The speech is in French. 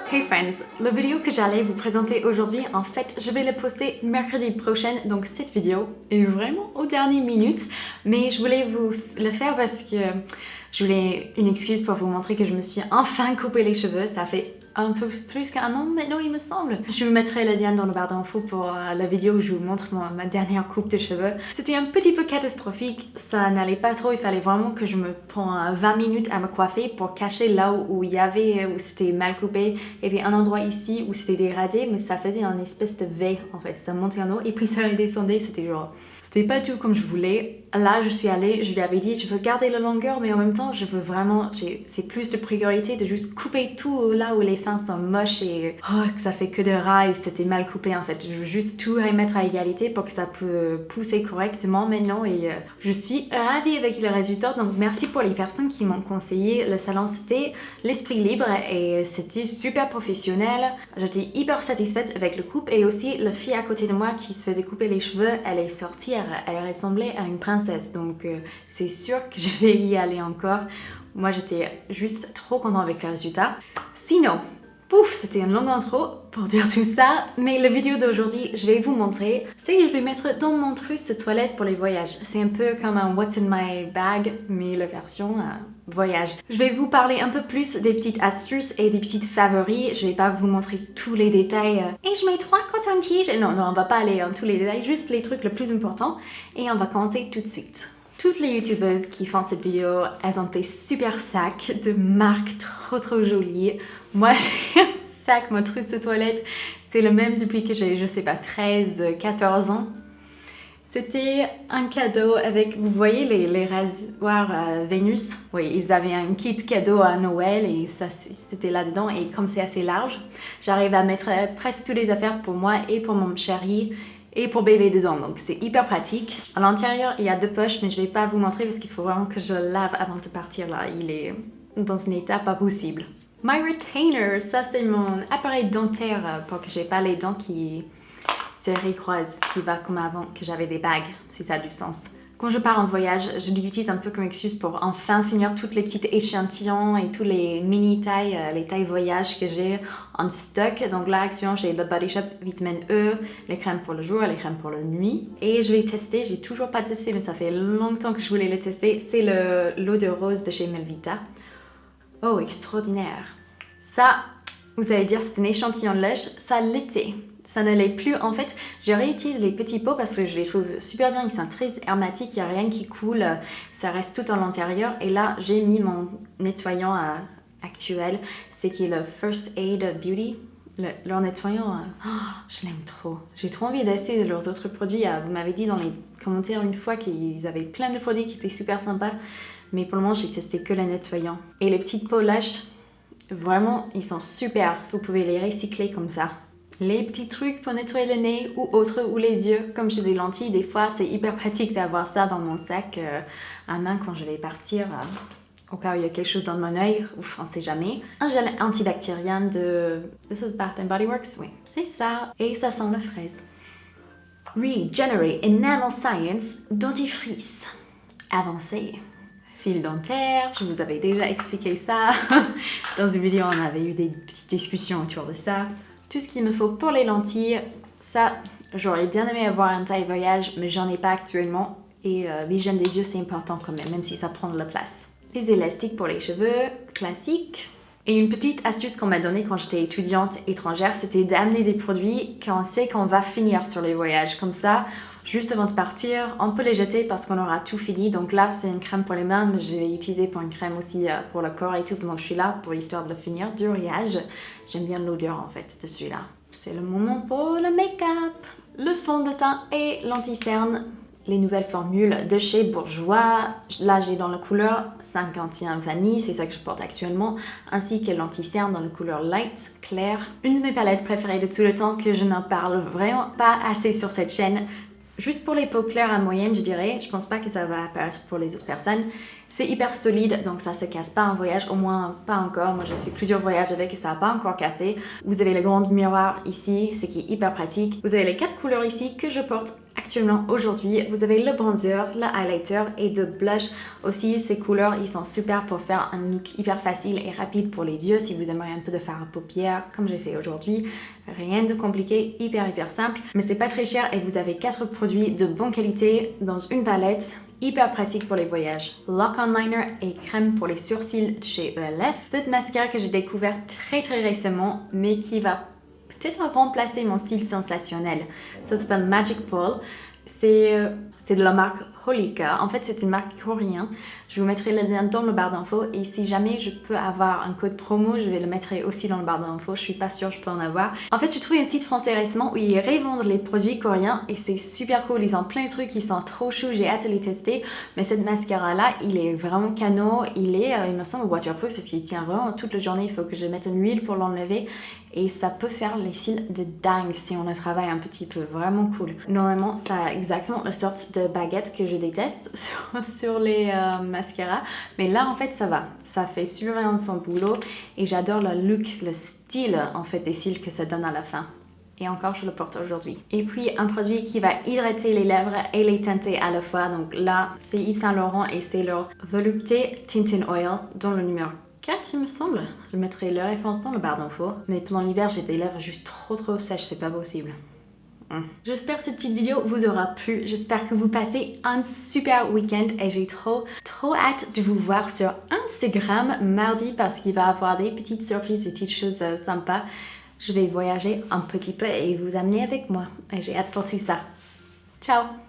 Hey friends, la vidéo que j'allais vous présenter aujourd'hui, en fait, je vais la poster mercredi prochain, donc cette vidéo est vraiment aux dernières minutes, mais je voulais vous le faire parce que je voulais une excuse pour vous montrer que je me suis enfin coupé les cheveux. Ça fait un peu plus qu'un an maintenant, il me semble. Je vous mettrai le lien dans le barre d'infos pour la vidéo où je vous montre ma dernière coupe de cheveux. C'était un petit peu catastrophique, ça n'allait pas trop, il fallait vraiment que je me prenne 20 minutes à me coiffer pour cacher là où où c'était mal coupé. Il y avait un endroit ici où c'était dégradé, mais ça faisait un espèce de V en fait, ça montait en haut et puis ça redescendait, c'était genre... C'était pas tout comme je voulais. Là, je suis allée, je lui avais dit, je veux garder la longueur, mais en même temps, je veux vraiment, c'est plus de priorité de juste couper tout là où les fins sont moches et que ça fait que de ras et c'était mal coupé en fait. Je veux juste tout remettre à égalité pour que ça peut pousser correctement maintenant et je suis ravie avec le résultat. Donc merci pour les personnes qui m'ont conseillé. Le salon, c'était l'Esprit Libre et c'était super professionnel. J'étais hyper satisfaite avec le coupe et aussi la fille à côté de moi qui se faisait couper les cheveux, elle est sortie. Elle ressemblait à une princesse, donc c'est sûr que je vais y aller encore. Moi, j'étais juste trop contente avec le résultat. Sinon, pouf, c'était une longue intro pour dire tout ça, mais la vidéo d'aujourd'hui, je vais vous montrer, c'est que je vais mettre dans mon trousse de toilette pour les voyages. C'est un peu comme un What's in my bag, mais la version voyage. Je vais vous parler un peu plus des petites astuces et des petites favoris. Je vais pas vous montrer tous les détails. Et je mets 3 cotons-tiges. Non, on va pas aller en tous les détails, juste les trucs les plus importants. Et on va commencer tout de suite. Toutes les youtubeuses qui font cette vidéo, elles ont des super sacs de marques trop jolies. Moi, j'ai un sac, mon trousse de toilette, c'est le même depuis que j'ai, je sais pas, 13, 14 ans. C'était un cadeau avec, vous voyez les rasoirs Vénus? Oui, ils avaient un kit cadeau à Noël et ça c'était là-dedans. Et comme c'est assez large, j'arrive à mettre presque toutes les affaires pour moi et pour mon chéri et pour bébé dedans. Donc c'est hyper pratique. À l'intérieur, il y a 2 poches, mais je vais pas vous montrer parce qu'il faut vraiment que je lave avant de partir là. Il est dans un état pas possible. My Retainer, ça c'est mon appareil dentaire pour que j'ai pas les dents qui croise, qui va comme avant que j'avais des bagues, si ça a du sens. Quand je pars en voyage, je l'utilise un peu comme excuse pour enfin finir toutes les petites échantillons et tous les mini tailles, les tailles voyage que j'ai en stock. Donc là, actuellement, j'ai le Body Shop Vitamine E, les crèmes pour le jour et les crèmes pour la nuit. Et je vais tester, j'ai toujours pas testé, mais ça fait longtemps que je voulais le tester. C'est l'eau de rose de chez Melvita. Oh, extraordinaire. Ça, vous allez dire, c'est un échantillon de lèche, ça l'était. Ça ne l'est plus. En fait, je réutilise les petits pots parce que je les trouve super bien. Ils sont très hermétiques, il n'y a rien qui coule. Ça reste tout à l'intérieur. Et là, j'ai mis mon nettoyant actuel. C'est qui est le First Aid Beauty. Leur nettoyant, je l'aime trop. J'ai trop envie d'essayer de leurs autres produits. Vous m'avez dit dans les commentaires une fois qu'ils avaient plein de produits qui étaient super sympas. Mais pour le moment, j'ai testé que le nettoyant. Et les petites pots lèches, vraiment, ils sont super. Vous pouvez les recycler comme ça. Les petits trucs pour nettoyer le nez ou autre, ou les yeux, comme j'ai des lentilles, des fois c'est hyper pratique d'avoir ça dans mon sac à main quand je vais partir, au cas où il y a quelque chose dans mon œil, ouf, on sait jamais. Un gel antibactérien de This is Bath Body Works, oui, c'est ça, et ça sent la fraise. Regenerate Enamel Science Dentifrice avancé. Fil dentaire, je vous avais déjà expliqué ça. Dans une vidéo, on avait eu des petites discussions autour de ça. Tout ce qu'il me faut pour les lentilles, ça, j'aurais bien aimé avoir un taille voyage, mais j'en ai pas actuellement. Et l'hygiène des yeux, c'est important quand même si ça prend de la place. Les élastiques pour les cheveux, classique. Et une petite astuce qu'on m'a donnée quand j'étais étudiante étrangère, c'était d'amener des produits qu'on sait qu'on va finir sur les voyages. Comme ça, juste avant de partir, on peut les jeter parce qu'on aura tout fini. Donc là, c'est une crème pour les mains, mais je vais utiliser pour une crème aussi pour le corps et tout. Donc je suis là pour histoire de le finir du voyage. J'aime bien l'odeur en fait de celui-là. C'est le moment pour le make-up. Le fond de teint et l'anti-cerne. Les nouvelles formules de chez Bourjois. Là, j'ai dans la couleur 51 vanille, c'est ça que je porte actuellement, ainsi que l'anti-cerne dans la couleur light, clair. Une de mes palettes préférées de tout le temps que je n'en parle vraiment pas assez sur cette chaîne. Juste pour les peaux claires à moyenne, je dirais, je pense pas que ça va apparaître pour les autres personnes. C'est hyper solide, donc ça se casse pas en voyage, au moins pas encore. Moi j'ai fait plusieurs voyages avec et ça n'a pas encore cassé. Vous avez le grand miroir ici, ce qui est hyper pratique. Vous avez les 4 couleurs ici que je porte actuellement aujourd'hui. Vous avez le bronzer, le highlighter et de blush. Aussi, ces couleurs, ils sont super pour faire un look hyper facile et rapide pour les yeux si vous aimeriez un peu de fard à paupières comme j'ai fait aujourd'hui. Rien de compliqué, hyper simple. Mais c'est pas très cher et vous avez 4 produits de bonne qualité dans une palette. Hyper pratique pour les voyages. Lock On Liner et crème pour les sourcils de chez ELF. C'est mascara que j'ai découvert très récemment mais qui va peut-être remplacer mon style sensationnel. Ça s'appelle Magic Pearl. C'est de la marque Holika. En fait, c'est une marque coréenne. Je vous mettrai le lien dans le barre d'infos et si jamais je peux avoir un code promo, je vais le mettre aussi dans le barre d'infos. Je suis pas sûre je peux en avoir. En fait, j'ai trouvé un site français récemment où ils revendent les produits coréens et c'est super cool. Ils ont plein de trucs qui sont trop chauds. J'ai hâte de les tester. Mais cette mascara là, il est vraiment canon. Il me semble waterproof parce qu'il tient vraiment toute la journée. Il faut que je mette une huile pour l'enlever et ça peut faire les cils de dingue si on le travaille un petit peu. Vraiment cool. Normalement, ça a exactement la sorte de baguette que je déteste sur les mascaras. Mais là, en fait, ça va. Ça fait super bien son boulot et j'adore le look, le style en fait des cils que ça donne à la fin. Et encore, je le porte aujourd'hui. Et puis, un produit qui va hydrater les lèvres et les teinter à la fois. Donc là, c'est Yves Saint Laurent et c'est leur Volupté Tinting Oil dans le numéro 4, il me semble. Je mettrai le référence dans le barre d'infos. Mais pendant l'hiver, j'ai des lèvres juste trop sèches, c'est pas possible. J'espère que cette petite vidéo vous aura plu. J'espère que vous passez un super week-end et j'ai trop hâte de vous voir sur Instagram mardi parce qu'il va y avoir des petites surprises, des petites choses sympas. Je vais voyager un petit peu et vous amener avec moi. Et j'ai hâte pour tout ça. Ciao!